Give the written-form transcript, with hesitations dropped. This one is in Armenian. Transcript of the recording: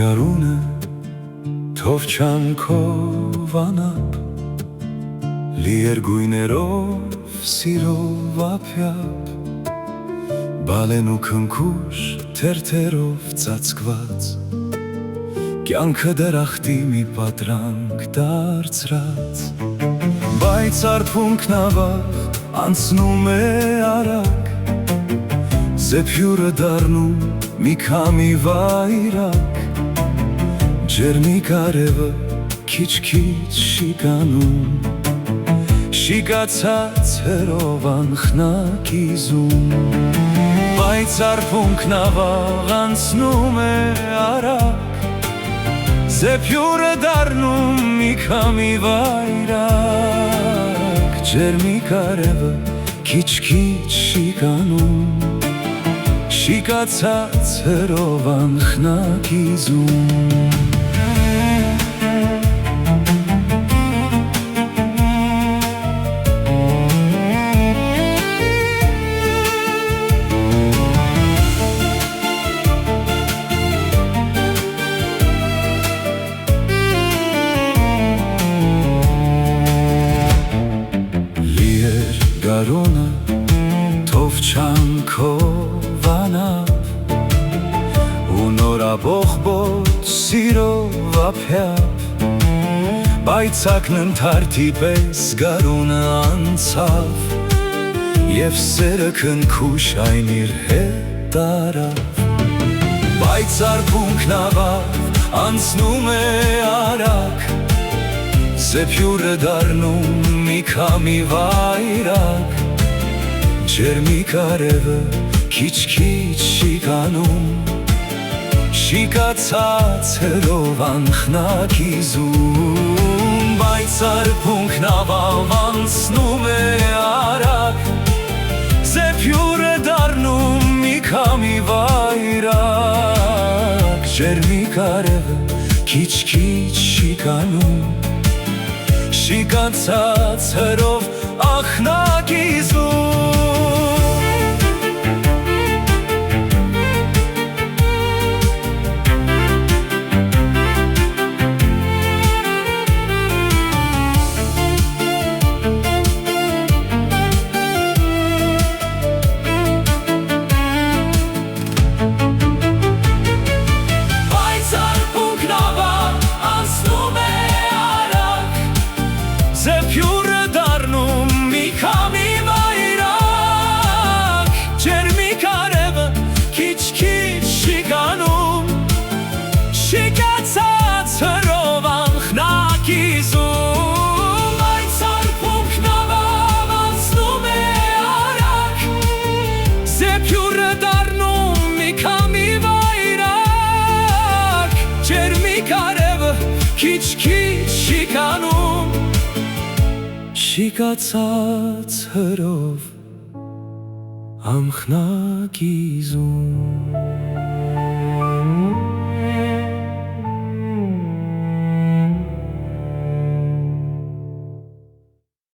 գարունը թով չանքով անապ լի երգույներով սիրով ափյապ բալեն ու քնքուշ թերթերով ծածկված կյանքը դրախտի մի պատրանք դարձրած բայց արփունքն ավաղ անցնում է արագ զեփյուրը դառնում մի քամի վայրակ ջերմիկ արևը քիչ-քիչ շիկանում շիկացած հերով անխնակիզում բայց արփունքն ավաղ անցնում է արագ զեփյուրը դառնում մի քամի վայրակ ջերմիկ արևը քիչ-քիչ շիկանում շիկացած հերով անխնակիզում լի էր գարունը թով չանքով անապ ու նորաբողբոջ սիրով ափյապ բայցակն ընթարդի պես գարունը անցավ և սերը քնքուշ այն իր հետ տարավ բայց արփունքն ավաղ անցնում է արագ զեփյուրը դառնում մի քամի վայրակ ջերմիկ արևը քիչ-քիչ շիկանում շիկացած հերով անխնակիզում բայց արփունքն ավաղ անցնում է արագ զեփյուրը դառնում մի քամի վայրակ ջերմիկ արևը քիչ-քիչ շիկանում շիկացած հերով անխնակիզում զեփյուրը դառնում մի քամի վայրակ ջերմիկ արևը քիչ-քիչ շիկանում շիկացած հերով անխնակիզում բայց արփունքն ավաղ անցնում է արագ զեփյուրը դառնում մի քամի վայրակ ջերմիկ արևը քիչ-քիչ շիկանում շիկացած հերով անխնակիզում